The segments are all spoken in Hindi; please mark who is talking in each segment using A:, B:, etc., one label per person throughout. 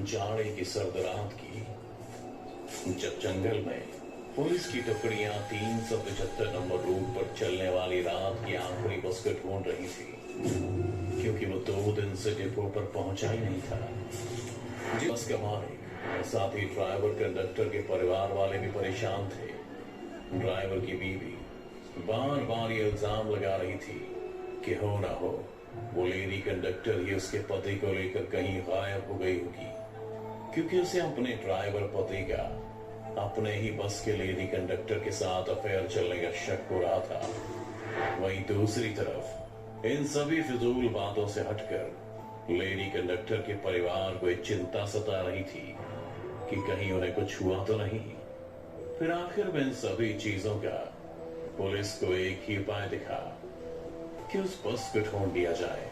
A: जाड़े की सर्द रात की, जब जंगल में पुलिस की टुकड़ियां 375 नंबर रूट पर चलने वाली रात की आखिरी बस को ढूंढ रही थी, क्योंकि वो 2 दिन से डिपो पर पहुंचा ही नहीं था। जिस बस का मालिक और साथ ही ड्राइवर कंडक्टर के परिवार वाले भी परेशान थे। ड्राइवर की बीवी बार बार ये इल्जाम लगा रही थी कि हो ना हो वो लेडी कंडक्टर ही उसके पति को लेकर कहीं गायब हो गई होगी, क्योंकि उसे अपने ड्राइवर पति का अपने ही बस के लेडी कंडक्टर के साथ अफेयर चलने का शक हो रहा था। वहीं दूसरी तरफ इन सभी फिजूल बातों से हटकर लेडी कंडक्टर के परिवार को एक चिंता सता रही थी कि कहीं उन्हें कुछ हुआ तो नहीं। फिर आखिर में इन सभी चीजों का पुलिस को एक ही उपाय दिखा कि उस बस को ढूंढ लिया जाए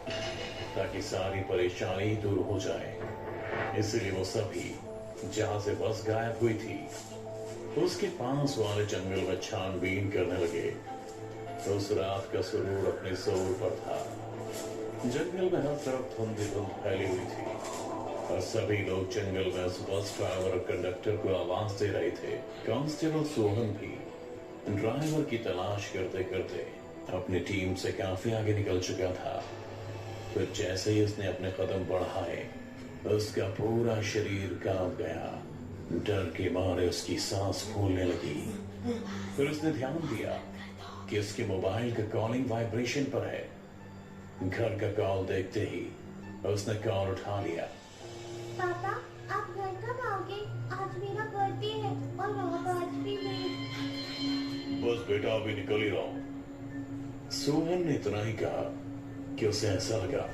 A: ताकि सारी परेशानी दूर हो जाए। इसलिए वो सभी जहां से बस गायब हुई थी उसके पास वाले जंगल में छानबीन करने लगे। उस रात का सुरूर अपने जोर पर था। जंगल में हर तरफ धुंध फैली हुई थी और सभी लोग जंगल में उस बस ड्राइवर और कंडक्टर को आवाज दे रहे थे। कांस्टेबल सोहन भी ड्राइवर की तलाश करते करते अपनी टीम से काफी आगे निकल चुका था। फिर जैसे ही उसने अपने कदम बढ़ाए उसका पूरा शरीर कांप गया। डर के मारे उसकी सांस फूलने लगी। फिर उसने ध्यान दिया कि उसके मोबाइल का कॉलिंग वाइब्रेशन पर है। घर का कॉल देखते ही उसने कॉल उठा लिया।
B: पापा, आप घर कब आओगे? आज मेरा बर्थडे है और आप आज भी नहीं।
A: बस बेटा अभी निकल ही रहा हूं। सोहन ने इतना ही कहा कि उसे ऐसा लगा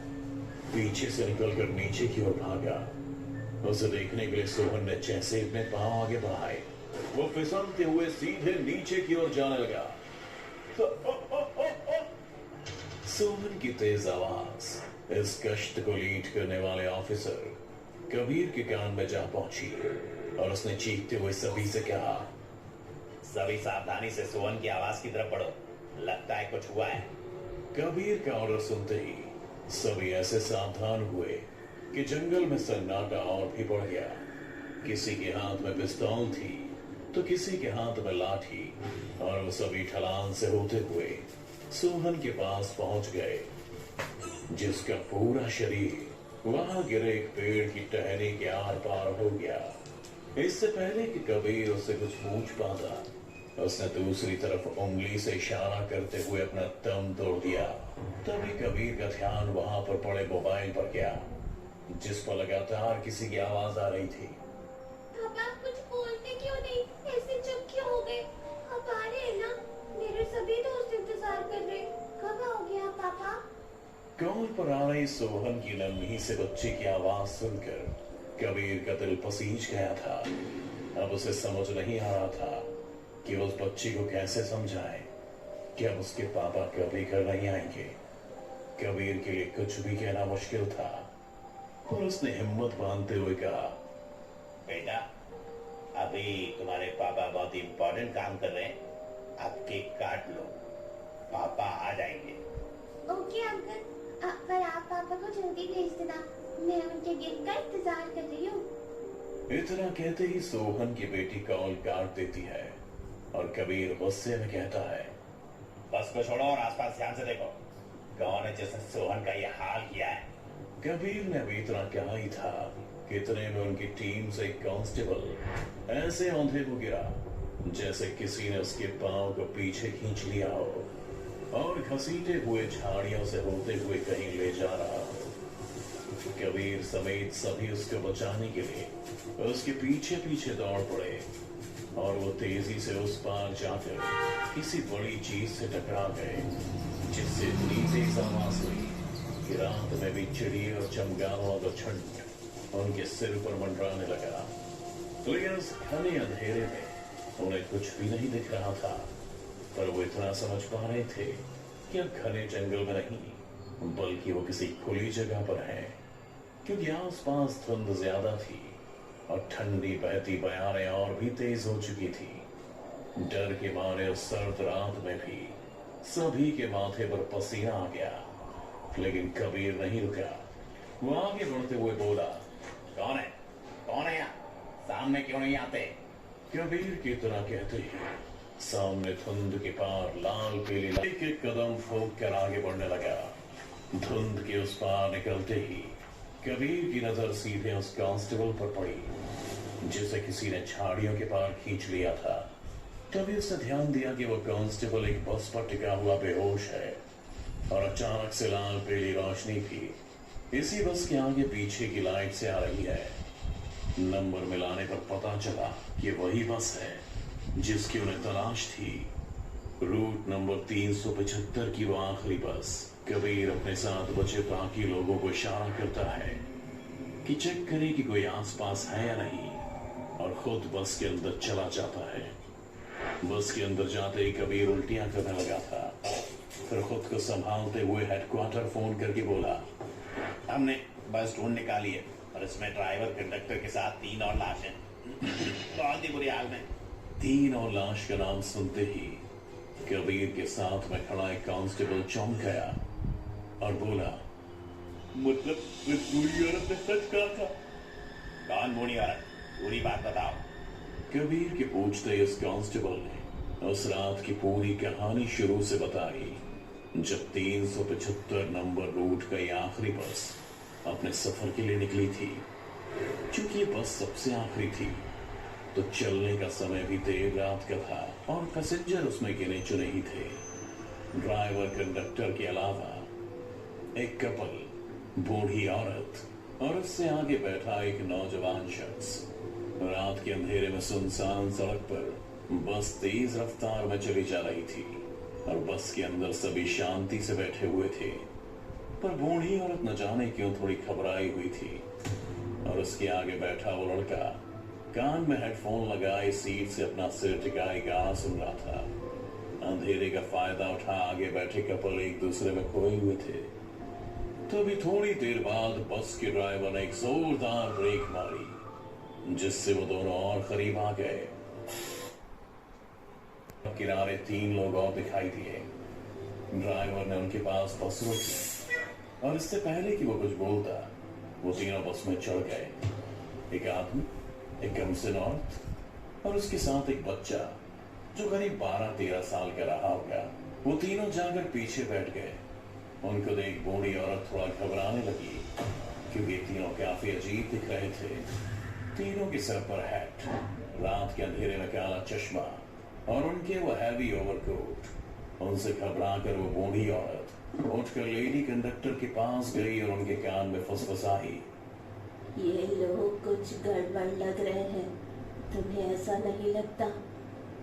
A: पीछे से निकलकर नीचे की ओर भागा। उसे देखने के लिए सोहन ने जैसे अपने पांव आगे बढ़ाए वो फिसलते हुए सीधे नीचे की ओर जाने लगा। सोहन की तेज आवाज इस कष्ट को लीड करने वाले ऑफिसर कबीर के कान में जा पहुंची और उसने चीखते हुए सभी से कहा,
C: सभी सावधानी से सोहन की आवाज की तरफ बढ़ो, लगता है कुछ हुआ है।
A: कबीर का ऑर्डर सुनते ही सभी ऐसे सावधान हुए कि जंगल में सन्नाटा और भी बढ़ गया। किसी के हाथ में पिस्तौल थी तो किसी के हाथ में लाठी और वो सभी ढलान से होते हुए सोहन के पास पहुंच गए, जिसका पूरा शरीर वहां गिरे एक पेड़ की टहनी के आर पार हो गया। इससे पहले कि कबीर उससे कुछ पूछ पाता उसने दूसरी तरफ उंगली से इशारा करते हुए अपना दम तोड़ दिया। तभी कबीर का ध्यान वहां पर पड़े मोबाइल पर गया, जिस पर लगातार किसी की आवाज आ रही थी।
B: पापा, कुछ बोलते क्यों नहीं? ऐसे चुप क्यों हो गए? आप आ रहे हैं ना? मेरे सभी दोस्त इंतजार कर रहे। कब आओगे आप पापा?
A: कॉल पर आ रही सोहन की नन्ही से बच्चे की आवाज सुनकर कबीर का दिल पसीज गया था। अब उसे समझ नहीं आ रहा था कि उस बच्ची को कैसे समझाए कि अब उसके पापा कभी घर नहीं आएंगे। कबीर के लिए कुछ भी कहना मुश्किल था, पर उसने हिम्मत बांधते हुए कहा,
C: बेटा, अभी तुम्हारे पापा बहुत इंपॉर्टेंट काम कर रहे हैं, आप केक काट लो, पापा आ जाएंगे।
B: ओके अंकल, पर आप पापा को जल्दी भेज देना। मैं उनके गिफ्ट का इंतजार कर रही हूँ।
A: इतना कहते ही सोहन की बेटी कॉल काट देती है और कबीर गुस्से में कहता है,
C: बस को छोड़ो और आसपास ध्यान से देखो, कौन है जिसने सोहन का यह हाल किया है।
A: कबीर ने अभी इतना कहा ही था कि इतने में उनकी टीम से एक कांस्टेबल ऐसे औंधे को गिरा जैसे किसी ने उसके पांव को पीछे खींच लिया हो और घसीटे हुए झाड़ियों से होते हुए कहीं ले जा रहा हो। कबीर समेत सभी उसको बचाने के लिए उसके पीछे पीछे दौड़ पड़े और वो तेजी से उस पार जाकर किसी बड़ी चीज से टकरा गए, जिससे इतनी तेज आवाज हुई कि रात में भी चिड़िया और चमगादड़ों का झुंड उनके सिर पर मंडराने लगा। लेकिन उस घने अंधेरे में उन्हें कुछ भी नहीं दिख रहा था, पर वो इतना समझ पा रहे थे कि अब घने जंगल में नहीं बल्कि वो किसी खुली जगह पर है, क्योंकि आसपास धुंध ज्यादा थी और ठंडी बहती बयारें और भी तेज हो चुकी थी। डर के मारे उस सर्द रात में भी सभी के माथे पर पसीना आ गया, लेकिन कबीर नहीं रुका। वो आगे बढ़ते हुए बोला,
C: कौन है? सामने क्यों नहीं आते?
A: कबीर की तरह कहते ही सामने धुंध के पार लाल पीली लाइट एक कदम फूंक कर आगे बढ़ने लगा। धुंध के उस पार निकलते ही कबीर की नजर सीधे उस कांस्टेबल पर पड़ी जिसे किसी ने झाड़ियों के पार खींच लिया था। कबीर से ध्यान दिया कि वो कांस्टेबल एक बस पर टिका हुआ बेहोश है और अचानक से लाल पीली रोशनी भी इसी बस के आगे पीछे की लाइट से आ रही है। नंबर मिलाने पर पता चला कि वही बस है जिसकी उन्हें तलाश थी। रूट नंबर 375 की वो आखिरी बस। कबीर अपने साथ बचे बाकी लोगों को इशारा करता है कि चेक करे कि कोई आसपास है या नहीं और खुद बस के अंदर चला जाता है। बस के अंदर जाते ही कबीर उल्टियां करने लगा था। फिर खुद को संभालते हुए हेडक्वार्टर फोन करके बोला,
C: हमने बस ढूंढ निकाली है और इसमें ड्राइवर कंडक्टर के साथ 3 और लाश हैं। बहुत ही बुरी हाल में।
A: 3 और लाश का नाम सुनते ही कबीर के साथ में खड़ा एक कांस्टेबल चौंक गया और बोला,
C: मतलब बूढ़ी औरत ने सच कहा था? कौन बूढ़ी औरत? पूरी बात बताओ।
A: कबीर के पूछते इस कांस्टेबल ने उस रात की पूरी कहानी शुरू से बताई जब 375 नंबर रूट का ये आखिरी बस अपने सफर के लिए निकली थी। क्योंकि ये बस सबसे आखिरी थी तो चलने का समय भी देर रात का था और पैसेंजर उसमें गिने चुने ही थे। ड्राइवर कंडक्टर के अलावा एक कपल, बूढ़ी औरत और उससे आगे बैठा एक नौजवान शख्स। रात के अंधेरे में सुनसान सड़क पर बस तेज रफ्तार में चली जा रही थी और बस के अंदर सभी शांति से बैठे हुए थे। पर बूढ़ी औरत न जाने क्यों थोड़ी घबराई हुई थी और उसके आगे बैठा वो लड़का कान में हेडफोन लगाए सीट से अपना सिर टिकाए गाना सुन रहा था। अंधेरे का फायदा उठा आगे बैठे कपल एक दूसरे में खोए हुए थे। तो अभी थोड़ी देर बाद बस के ड्राइवर ने एक जोरदार ब्रेक मारी जिससे वो दोनों और करीब आ गए। किनारे 3 लोग और दिखाई दिए। ड्राइवर ने उनके पास बस रोकी और इससे पहले कि वो कुछ बोलता वो तीनों बस में चढ़ गए। एक आदमी, एक कमसिन औरत और उसके साथ एक बच्चा जो करीब 12-13 साल का रहा होगा। वो तीनों जाकर पीछे बैठ गए। उनको देख बूढ़ी औरत थोड़ा घबराने लगी क्योंकि तीनों काफी अजीब दिख रहे थे। तीनों के सर पर हैट, रात के अंधेरे में काला चश्मा और उनके वो हैवी ओवरकोट। उनसे घबरा कर वो बूढ़ी औरत उठकर लेडी कंडक्टर के पास गई और उनके कान में फुसफुसाई,
D: ये लोग कुछ गड़बड़ लग रहे हैं, तुम्हें ऐसा नहीं लगता?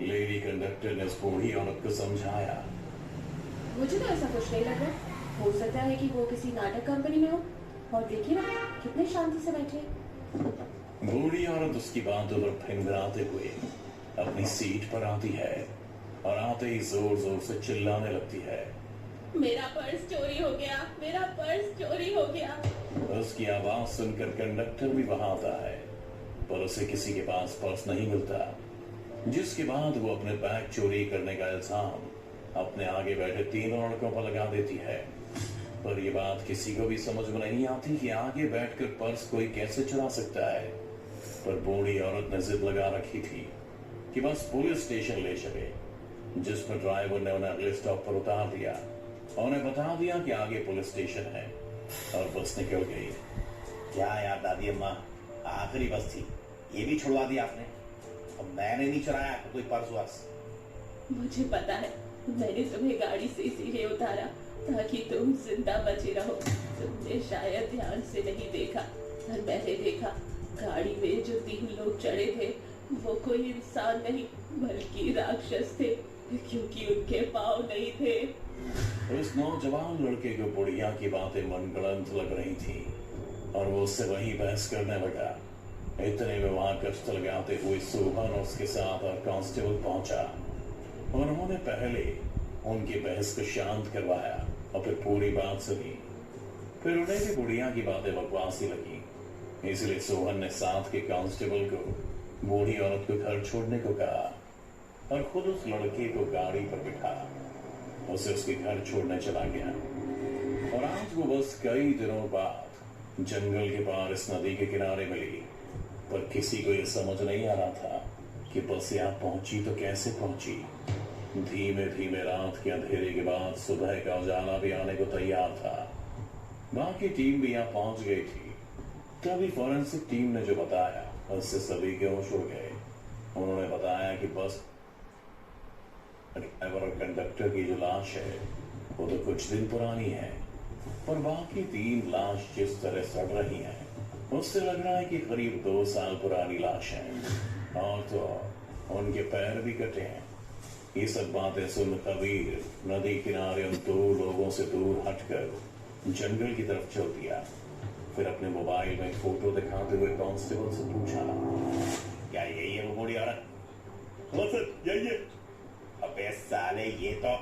A: लेडी कंडक्टर ने उस बूढ़ी औरत को समझाया,
E: मुझे तो ऐसा कुछ नहीं लग रहा। हो सकता है कि वो किसी नाटक कंपनी में हो। और देखिए ना कितने शांति से बैठे।
A: बूढ़ी औरत उसकी बातों पर फिंगराते हुए अपनी सीट पर आती है और आते ही जोर जोर से चिल्लाने लगती है,
E: मेरा पर्स चोरी हो गया, मेरा पर्स चोरी हो गया।
A: उसकी आवाज सुनकर कंडक्टर भी वहां आता है पर उसे किसी के पास पर्स नहीं मिलता। जिसके बाद वो अपने बैग चोरी करने का इल्जाम अपने आगे बैठे 3 लड़कों पर लगा देती है। पर ये बात किसी को भी समझ में नहीं आती कि आगे बैठकर पर्स कोई कैसे चुरा सकता है। पर बूढ़ी औरत ने जिद लगा रखी थी कि बस पुलिस स्टेशन ले चले, जिस पर ड्राइवर ने उन्हें अगले स्टॉप पर उतार दिया और उन्हें बता दिया कि आगे पुलिस स्टेशन है और बस निकल गई।
C: क्या यार दादी अम्मा, आखिरी बस थी, ये भी छुड़वा दिया आपने। अब मैंने नहीं चुराया कोई पर्स वर्स।
E: मुझे पता है, मैंने तुम्हें गाड़ी से इसीलिए उतारा ताकि तुम जिंदा बचे रहो। तुमने शायद ध्यान से नहीं देखा पर मैंने देखा गाड़ी में जो 3 लोग चढ़े थे वो कोई इंसान नहीं बल्कि राक्षस थे, क्योंकि उनके पाँव नहीं थे।
A: उस नौजवान लड़के को बुढ़िया की बातें मनगढ़ंत लग रही थी और वो उससे वही बहस करने लगा। इतने में वहां गश्त लगाते हुए सोहन और उसके साथ और कांस्टेबल पहुंचा। उन्होंने पहले उनकी बहस को शांत करवाया और फिर पूरी बात सुनी। फिर उन्हें भी बुढ़िया की बातें बकवास ही लगी, इसलिए सोहन ने साथ के कांस्टेबल को बूढ़ी औरत को घर छोड़ने को कहा और खुद उस लड़के को गाड़ी पर बिठा उसे उसके घर छोड़ने चला गया। और आज वो बस कई दिनों बाद जंगल के पार इस नदी के किनारे मिली पर किसी को यह समझ नहीं आ रहा था कि बस यहाँ पहुंची तो कैसे पहुंची। धीमे धीमे रात के अंधेरे के बाद सुबह का उजाला भी आने को तैयार था। बाकी टीम भी यहाँ पहुंच गई थी। तभी फॉरेंसिक टीम ने जो बताया उससे सभी के होश उड़ गए। उन्होंने बताया कि बस ड्राइवर और कंडक्टर की जो लाश है वो तो कुछ दिन पुरानी है, पर बाकी 3 लाश जिस तरह सड़ रही हैं उससे लग रहा है कि करीब 2 साल पुरानी लाश है। और तो उनके पैर भी कटे हैं। ये सब बातें सुन कबीर नदी किनारे उन 2 लोगों से दूर हटकर जंगल की तरफ चल दिया। फिर अपने मोबाइल में फोटो दिखाते हुए कांस्टेबल से पूछा,
C: क्या यही है वो बूढ़ी औरत?
A: हाँ सर, यही है।
C: अबे साले, ये तो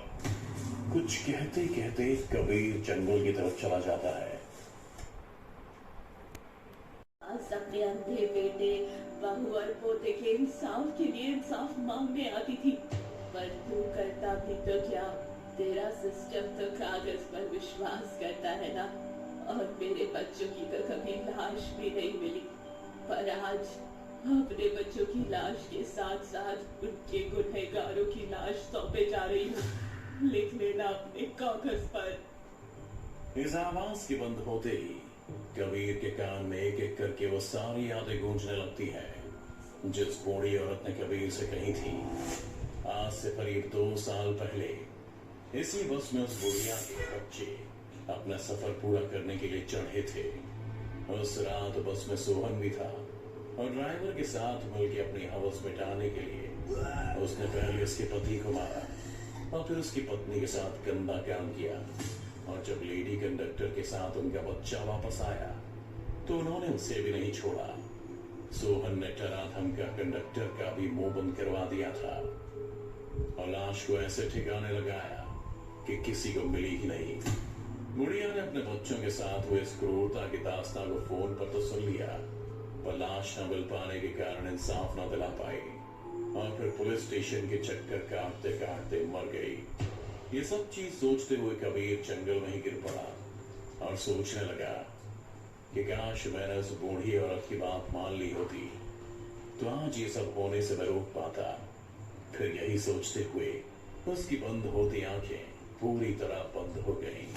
A: कुछ कहते कहते कबीर जंगल की तरफ चला जाता है।
E: आज अपने अंधे बेटे, बहू और पोते के इंसाफ के लिए इंसाफ मांगने आती थी, पर तू करता भी तो क्या, तेरा सिस्टम तो कागज पर विश्वास करता है ना। और मेरे बच्चों की तो कभी लाश भी नहीं मिली, पर आज अपने बच्चों की लाश के साथ साथ उनके गुनहगारों की लाश सौंपे जा रही हूँ। लिख लेना अपने कागज पर।
A: इस आवाज के बंद होते ही कबीर के कान में एक एक करके वो सारी यादें गूंजने लगती हैं जिस बूढ़ी औरत ने कबीर से कही थी आज से करीब 2 साल पहले। इसी बस में उस बुढ़िया के बच्चे अपना सफर पूरा करने के लिए चढ़े थे। उस रात बस में सोहन भी था और ड्राइवर के साथ मिलकर अपनी हवस मिटाने के लिए उसने पहले उसके पति को मारा और फिर उसकी पत्नी के साथ गंदा काम किया। और जब लेडी कंडक्टर के साथ उनका बच्चा वापस आया तो उन्होंने उसे भी नहीं छोड़ा। सोहन ने डरा धमका कंडक्टर का भी मुंह बंद करवा दिया था और लाश को ऐसे ठिकाने लगाया कि किसी को मिली ही नहीं। गुड़िया ने अपने बच्चों के साथ हुए इस क्रूरता की दास्तान को फोन पर तो सुन लिया, पर लाश न मिल पाने के कारण इंसाफ न दिला पाई और फिर पुलिस स्टेशन के चक्कर काटते काटते मर गई। ये सब चीज सोचते हुए कबीर जंगल में ही गिर पड़ा और सोचने लगा कि काश मैंने उस बूढ़ी औरत की बात मान ली होती तो आज ये सब होने से मैं रोक पाता। फिर यही सोचते हुए उसकी बंद होती आंखें पूरी तरह बंद हो गईं।